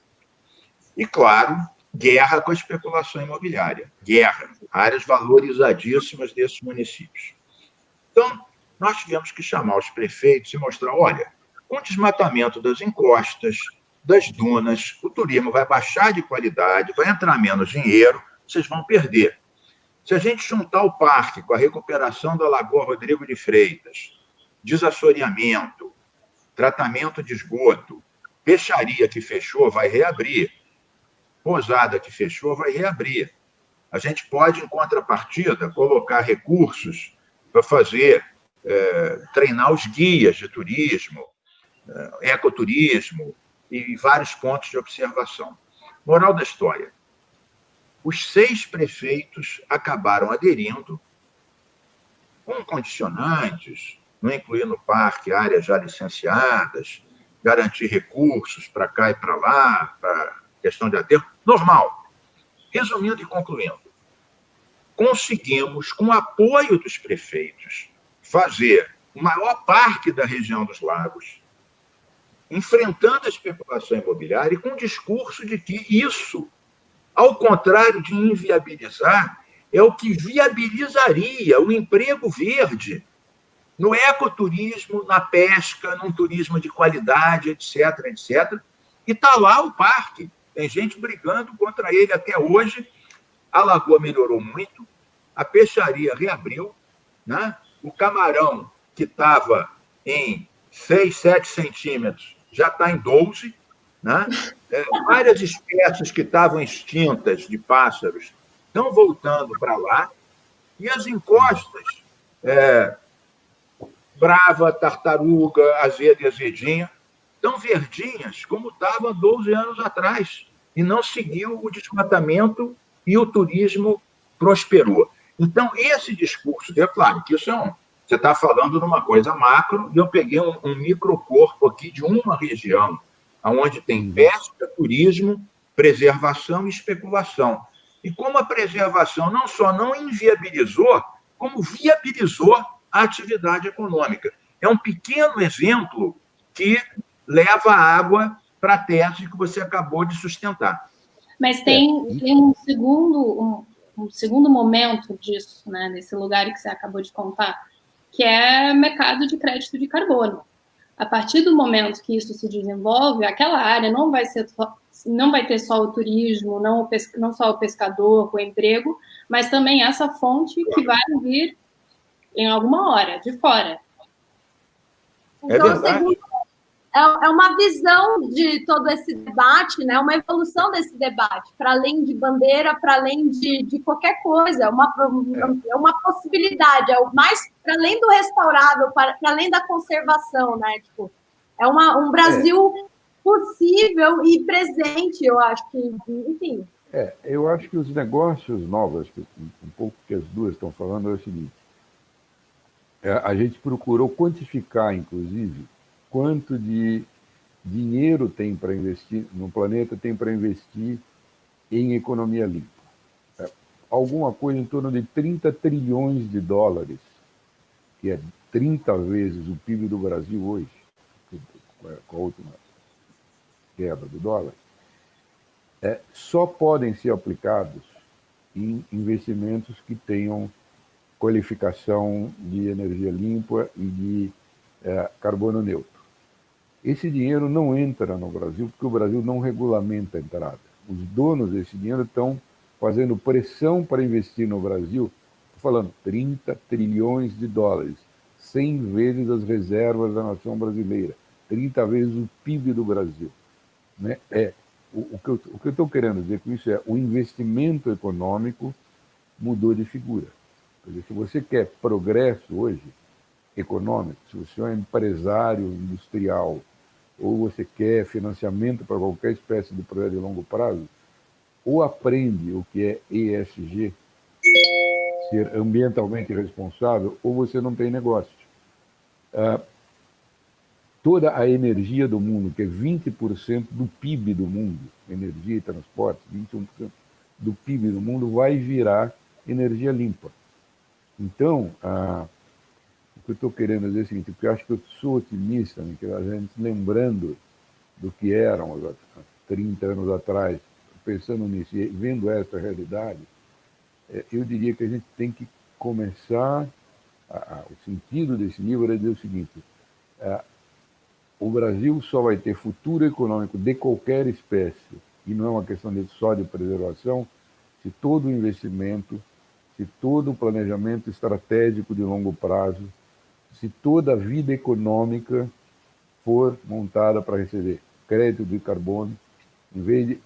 E, claro, guerra com a especulação imobiliária. Guerra. Áreas valorizadíssimas desses municípios. Então, nós tivemos que chamar os prefeitos e mostrar, olha, com o desmatamento das encostas, das dunas, o turismo vai baixar de qualidade, vai entrar menos dinheiro, vocês vão perder. Se a gente juntar o parque com a recuperação da Lagoa Rodrigo de Freitas, desassoreamento, tratamento de esgoto, peixaria que fechou vai reabrir, pousada que fechou vai reabrir. A gente pode, em contrapartida, colocar recursos para fazer, treinar os guias de turismo, ecoturismo e vários pontos de observação. Moral da história. Os 6 prefeitos acabaram aderindo com condicionantes, não incluir no parque áreas já licenciadas, garantir recursos para cá e para lá, para questão de aterro, normal. Resumindo e concluindo, conseguimos, com o apoio dos prefeitos, fazer o maior parque da região dos Lagos, enfrentando a especulação imobiliária e com o discurso de que isso, ao contrário de inviabilizar, é o que viabilizaria o emprego verde no ecoturismo, na pesca, num turismo de qualidade, etc., etc. E está lá o parque. Tem gente brigando contra ele até hoje. A lagoa melhorou muito, a peixaria reabriu, né? O camarão, que estava em 6, 7 centímetros, já está em 12, né? Várias espécies que estavam extintas de pássaros estão voltando para lá, e as encostas, brava, tartaruga, azeda e azedinha, estão verdinhas como estavam 12 anos atrás, e não seguiu o desmatamento e o turismo prosperou. Então, esse discurso, é claro que isso você está falando de uma coisa macro, e eu peguei um microcorpo aqui de uma região, onde tem pesca, turismo, preservação e especulação. E como a preservação não só não inviabilizou, como viabilizou a atividade econômica. É um pequeno exemplo que leva a água para a tese que você acabou de sustentar. Mas tem um segundo momento disso, né, nesse lugar que você acabou de contar, que é mercado de crédito de carbono. A partir do momento que isso se desenvolve, aquela área não vai ter só o turismo, não só o pescador, o emprego, mas também essa fonte que vai vir em alguma hora, de fora. Então, é uma visão de todo esse debate, né? Uma evolução desse debate, para além de bandeira, para além de qualquer coisa, é uma possibilidade, mais para além do restaurável, para além da conservação, né? Tipo, é um Brasil possível e presente, eu acho que, enfim. Eu acho que os negócios novos, um pouco que as duas estão falando, é o seguinte: a gente procurou quantificar, inclusive, quanto de dinheiro tem para investir no planeta, tem para investir em economia limpa. Alguma coisa em torno de 30 trilhões de dólares, que é 30 vezes o PIB do Brasil hoje, com a última quebra do dólar, só podem ser aplicados em investimentos que tenham qualificação de energia limpa e de carbono neutro. Esse dinheiro não entra no Brasil porque o Brasil não regulamenta a entrada. Os donos desse dinheiro estão fazendo pressão para investir no Brasil, estou falando 30 trilhões de dólares, 100 vezes as reservas da nação brasileira, 30 vezes o PIB do Brasil. Né? O que eu estou querendo dizer com isso o investimento econômico mudou de figura. Quer dizer, se você quer progresso hoje, econômico, se você é um empresário industrial ou você quer financiamento para qualquer espécie de projeto de longo prazo, ou aprende o que é ESG, ser ambientalmente responsável, ou você não tem negócio. Toda a energia do mundo, que é 20% do PIB do mundo, energia e transporte, 21% do PIB do mundo, vai virar energia limpa. Então, o que eu estou querendo dizer é o seguinte, porque eu acho que eu sou otimista, né, que a gente, lembrando do que eram há 30 anos atrás, pensando nisso e vendo essa realidade, eu diria que a gente tem que começar, o sentido desse livro é dizer o seguinte: o Brasil só vai ter futuro econômico de qualquer espécie, e não é uma questão só de preservação, se todo o investimento, se todo o planejamento estratégico de longo prazo, se toda a vida econômica for montada para receber crédito de carbono, em vez de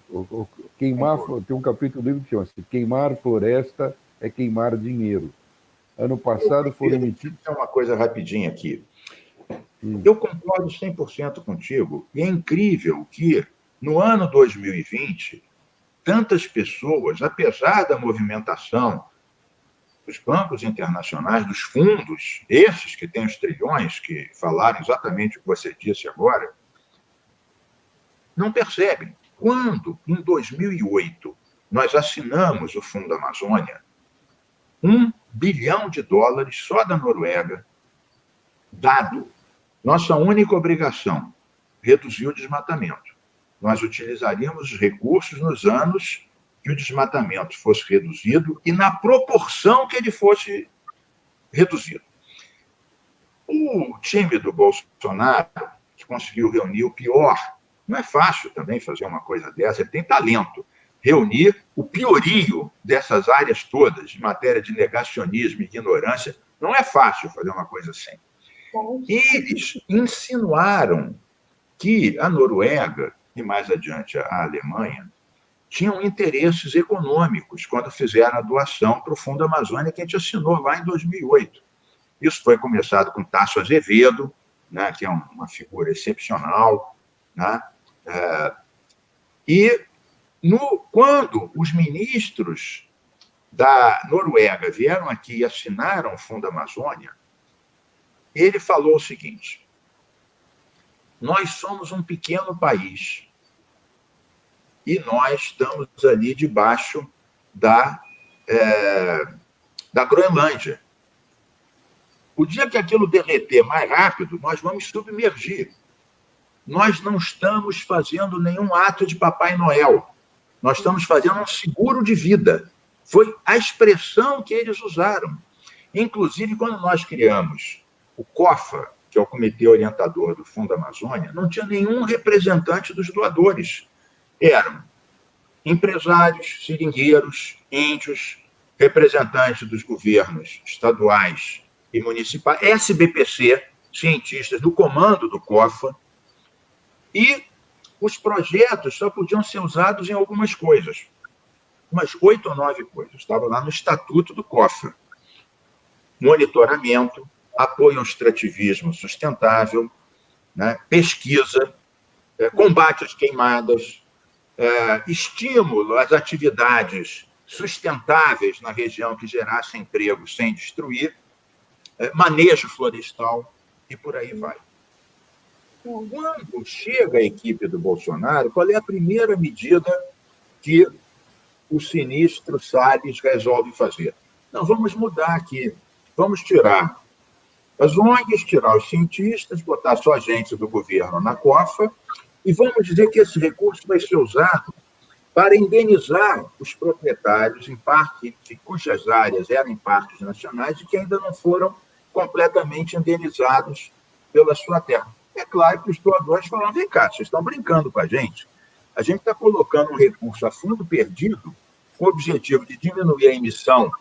queimar, tem um capítulo do livro que chama-se Queimar Floresta é Queimar Dinheiro. Ano passado foram emitidos... Uma coisa rapidinha aqui. Eu concordo 100% contigo, e é incrível que, no ano 2020, tantas pessoas, apesar da movimentação dos bancos internacionais, dos fundos, esses que têm os trilhões, que falaram exatamente o que você disse agora, não percebem. Quando, em 2008, nós assinamos o Fundo Amazônia, $1 bilhão só da Noruega, dado. Nossa única obrigação, reduzir o desmatamento. Nós utilizaríamos os recursos nos anos que o desmatamento fosse reduzido e na proporção que ele fosse reduzido. O time do Bolsonaro, que conseguiu reunir o pior, não é fácil também fazer uma coisa dessa, ele tem talento. Reunir o piorio dessas áreas todas, de matéria de negacionismo e ignorância, não é fácil fazer uma coisa assim. E eles insinuaram que a Noruega, e mais adiante a Alemanha, tinham interesses econômicos quando fizeram a doação para o Fundo Amazônia, que a gente assinou lá em 2008. Isso foi começado com Tasso Azevedo, né, que é uma figura excepcional, né? Quando os ministros da Noruega vieram aqui e assinaram o Fundo Amazônia, ele falou o seguinte: nós somos um pequeno país e nós estamos ali debaixo da Groenlândia. O dia que aquilo derreter mais rápido, nós vamos submergir. Nós não estamos fazendo nenhum ato de Papai Noel. Nós estamos fazendo um seguro de vida. Foi a expressão que eles usaram. Inclusive, quando nós criamos o COFA, que é o Comitê Orientador do Fundo Amazônia, não tinha nenhum representante dos doadores. Eram empresários, seringueiros, índios, representantes dos governos estaduais e municipais, SBPC, cientistas do comando do COFA, e os projetos só podiam ser usados em algumas coisas, umas 8 ou 9 coisas. Estava lá no Estatuto do COFA. Monitoramento, apoio ao extrativismo sustentável, né, pesquisa, combate às queimadas, estímulo às atividades sustentáveis na região que gerassem empregos sem destruir, manejo florestal e por aí vai. Quando chega a equipe do Bolsonaro, qual é a primeira medida que o sinistro Salles resolve fazer? Não, vamos mudar aqui. Vamos tirar as ONGs, tirar os cientistas, botar só a gente do governo na COFA e vamos dizer que esse recurso vai ser usado para indenizar os proprietários em parque, cujas áreas eram em parques nacionais e que ainda não foram completamente indenizados pela sua terra. É claro que os doadores falam, vem cá, vocês estão brincando com a gente está colocando um recurso a fundo perdido com o objetivo de diminuir a emissão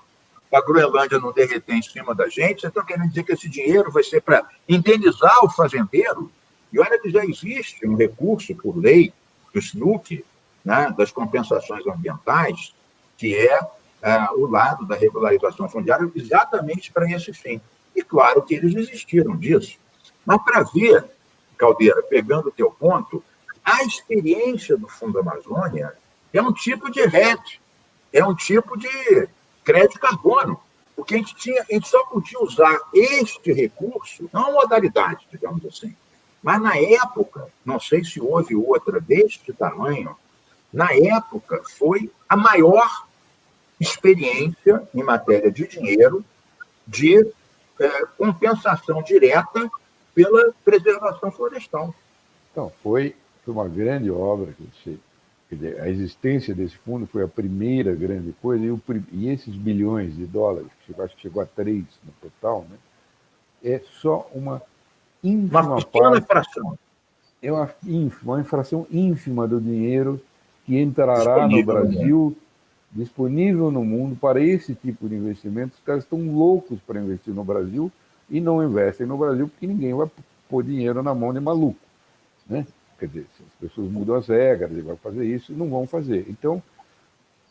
para a Groenlândia não derreter em cima da gente, vocês estão querendo dizer que esse dinheiro vai ser para indenizar o fazendeiro? E olha que já existe um recurso por lei do SNUC, né, das compensações ambientais, que é o lado da regularização fundiária, exatamente para esse fim. E claro que eles desistiram disso. Mas para ver, Caldeira, pegando o teu ponto, a experiência do Fundo Amazônia é um tipo de RET, é um tipo de crédito de carbono, porque a gente só podia usar este recurso, não a modalidade, digamos assim, mas na época, não sei se houve outra deste tamanho, na época foi a maior experiência em matéria de dinheiro de compensação direta pela preservação florestal. Então, foi uma grande obra. A existência desse fundo foi a primeira grande coisa, e esses bilhões de dólares, que acho que chegou a 3 no total, né, é só uma ínfima parte. Fração. É uma fração ínfima do dinheiro que entrará no Brasil, disponível no mundo para esse tipo de investimento. Os caras estão loucos para investir no Brasil e não investem no Brasil porque ninguém vai pôr dinheiro na mão de maluco, né? Quer dizer, se as pessoas mudam as regras e vão fazer isso, não vão fazer. Então,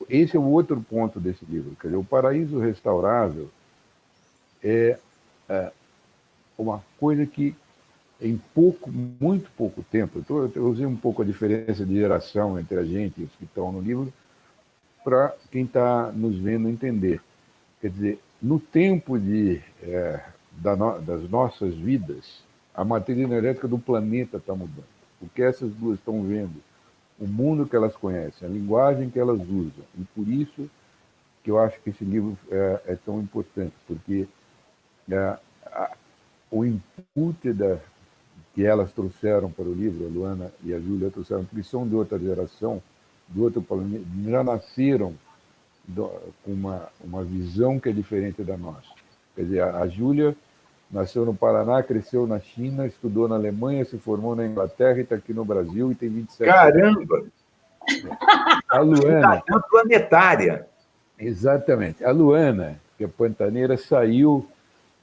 esse é o outro ponto desse livro. Quer dizer, o paraíso restaurável é uma coisa que em muito pouco tempo, eu usei um pouco a diferença de geração entre a gente e os que estão no livro, para quem está nos vendo entender. Quer dizer, no tempo das nossas vidas, a matriz energética do planeta está mudando. O que essas duas estão vendo, o mundo que elas conhecem, a linguagem que elas usam. E por isso que eu acho que esse livro é tão importante, porque o input que elas trouxeram para o livro, a Luana e a Júlia trouxeram, porque são de outra geração, do outro planeta, já nasceram com uma visão que é diferente da nossa. Quer dizer, a Júlia nasceu no Paraná, cresceu na China, estudou na Alemanha, se formou na Inglaterra e está aqui no Brasil e tem 27 anos. Caramba! A Luana... É planetária. Exatamente. A Luana, que é pantaneira, saiu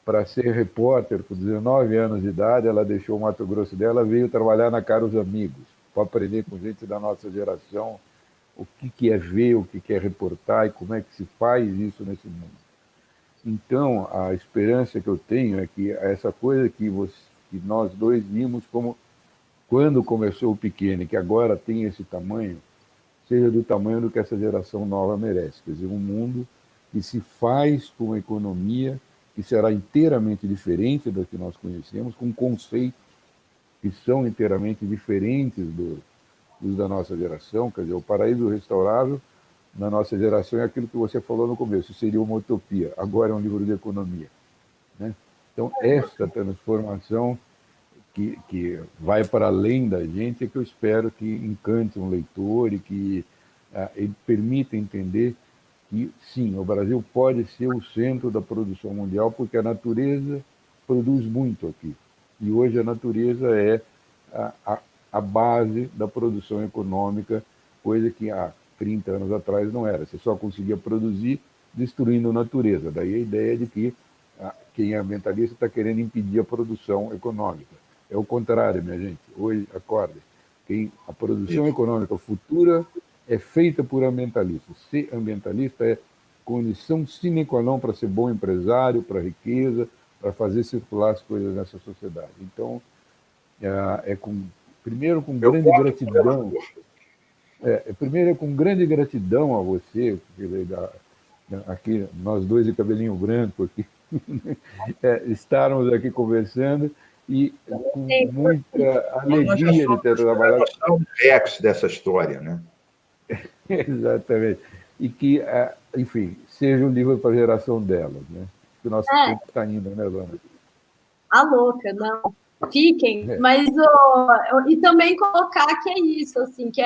para ser repórter com 19 anos de idade, ela deixou o Mato Grosso dela, veio trabalhar na Caros Amigos, para aprender com gente da nossa geração o que é ver, o que é reportar e como é que se faz isso nesse mundo. Então, a esperança que eu tenho é que essa coisa que nós dois vimos como quando começou o pequeno, que agora tem esse tamanho, seja do tamanho do que essa geração nova merece. Quer dizer, um mundo que se faz com uma economia que será inteiramente diferente da que nós conhecemos, com conceitos que são inteiramente diferentes dos da nossa geração. Quer dizer, o paraíso restaurável na nossa geração é aquilo que você falou no começo, seria uma utopia. Agora é um livro de economia, né? Então, essa transformação que vai para além da gente é que eu espero que encante um leitor e que ele permita entender que, sim, o Brasil pode ser o centro da produção mundial, porque a natureza produz muito aqui. E hoje a natureza é a base da produção econômica, coisa que há 30 anos atrás não era. Você só conseguia produzir destruindo a natureza. Daí a ideia de que quem é ambientalista está querendo impedir a produção econômica. É o contrário, minha gente. Hoje, acordem. A produção econômica futura é feita por ambientalistas. Ser ambientalista é condição sine qua non para ser bom empresário, para riqueza, para fazer circular as coisas nessa sociedade. Então, primeiro com grande gratidão. Primeiro é com grande gratidão a você, aqui nós dois de cabelinho branco aqui, estarmos aqui conversando e com muita alegria de ter trabalhado. O Rex dessa história, né? Exatamente. E que, enfim, seja um livro para a geração delas, né? Que o nosso tempo está indo, né, Luana? A louca, não. Fiquem, mas e também colocar que é isso, assim, que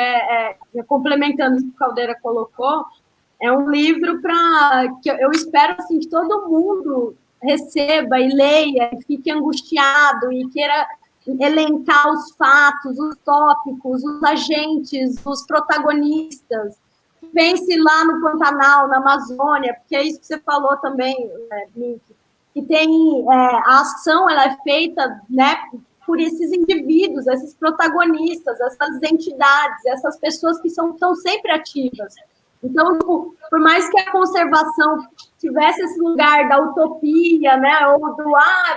complementando o que o Caldeira colocou, é um livro que eu espero assim, que todo mundo receba e leia, e fique angustiado e queira elencar os fatos, os tópicos, os agentes, os protagonistas. Pense lá no Pantanal, na Amazônia, porque é isso que você falou também, Mink, que tem a ação, ela é feita, né, por esses indivíduos, esses protagonistas, essas entidades, essas pessoas que estão sempre ativas. Então, por mais que a conservação tivesse esse lugar da utopia, né, ou do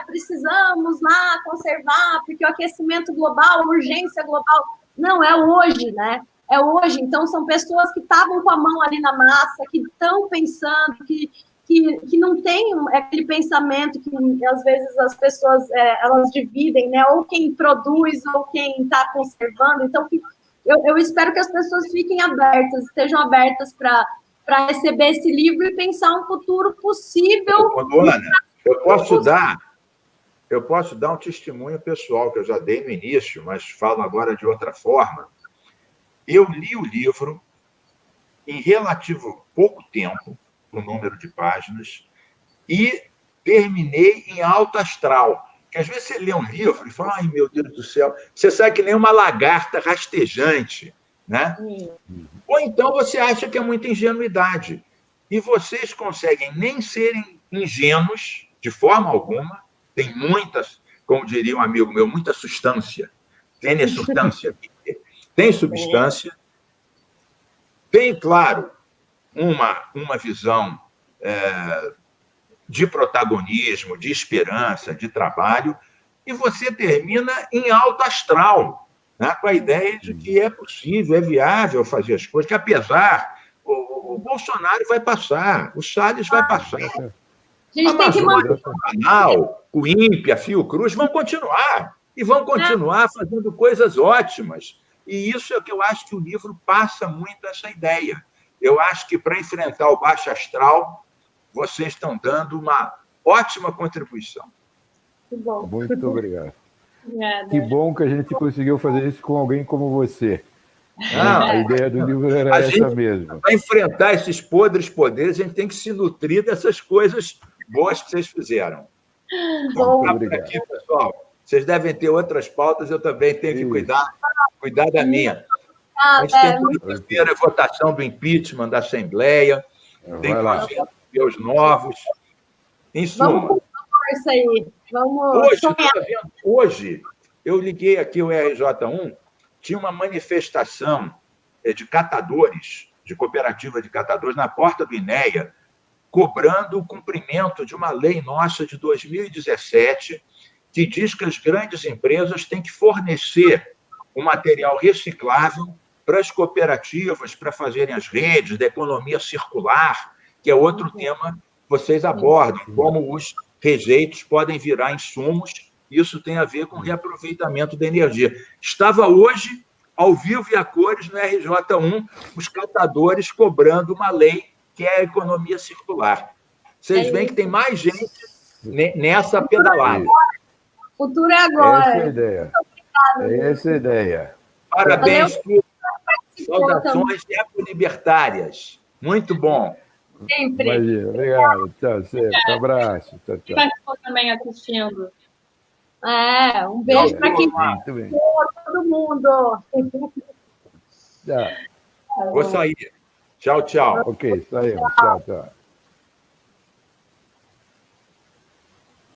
precisamos lá conservar, porque o aquecimento global, a urgência global, não, é hoje, né? É hoje. Então, são pessoas que estavam com a mão ali na massa, que estão pensando, que não tem aquele pensamento que, às vezes, as pessoas elas dividem, né? Ou quem produz, ou quem está conservando. Então, eu espero que as pessoas fiquem abertas, estejam abertas para receber esse livro e pensar um futuro possível. Luana, eu posso dar um testemunho pessoal, que eu já dei no início, mas falo agora de outra forma. Eu li o livro em relativo pouco tempo, o número de páginas, e terminei em alto astral. Porque às vezes você lê um livro e fala, ai, meu Deus do céu, você sai que nem uma lagarta rastejante, né? Ou então você acha que é muita ingenuidade. E vocês conseguem nem serem ingênuos, de forma alguma, tem muitas, como diria um amigo meu, muita substância. Tem substância. Tem substância. Tem, claro, uma visão de protagonismo, de esperança, de trabalho, e você termina em alto astral, né, com a ideia de que é possível, é viável fazer as coisas, que apesar, o Bolsonaro vai passar, o Salles vai passar. A gente tem que manter o canal, o INPE, a Fiocruz vão continuar, e vão continuar fazendo coisas ótimas. E isso é o que eu acho que o livro passa muito essa ideia. Eu acho que, para enfrentar o baixo astral, vocês estão dando uma ótima contribuição. Que bom. Muito obrigado. Obrigada. Que bom que a gente conseguiu fazer isso com alguém como você. A ideia do livro era essa mesmo. Para enfrentar esses podres poderes, a gente tem que se nutrir dessas coisas boas que vocês fizeram. Muito obrigado. Aqui, pessoal, vocês devem ter outras pautas, eu também tenho que cuidar da minha. A gente tem que ter a votação do impeachment da Assembleia, tem que fazer os novos. Em suma, vamos com força aí. Vamos hoje, eu liguei aqui o RJ1, tinha uma manifestação de catadores, de cooperativa de catadores, na porta do INEA, cobrando o cumprimento de uma lei nossa de 2017, que diz que as grandes empresas têm que fornecer o material reciclável para as cooperativas, para fazerem as redes da economia circular, que é outro tema que vocês abordam, como os rejeitos podem virar insumos, isso tem a ver com o reaproveitamento da energia. Estava hoje, ao vivo e a cores, no RJ1, os catadores cobrando uma lei que é a economia circular. Vocês veem que tem mais gente nessa pedalada. O futuro é agora. Essa é a ideia. Essa é a ideia. Parabéns, Saudações eco-libertárias. Muito bom. Sempre. Imagina, obrigado. Tchau, sempre. Um abraço. Tchau, tchau. Participou também assistindo. Um beijo para quem Muito bem. todo mundo. Tchau. Vou sair. Tchau, tchau. Ok, saímos. Tchau, tchau.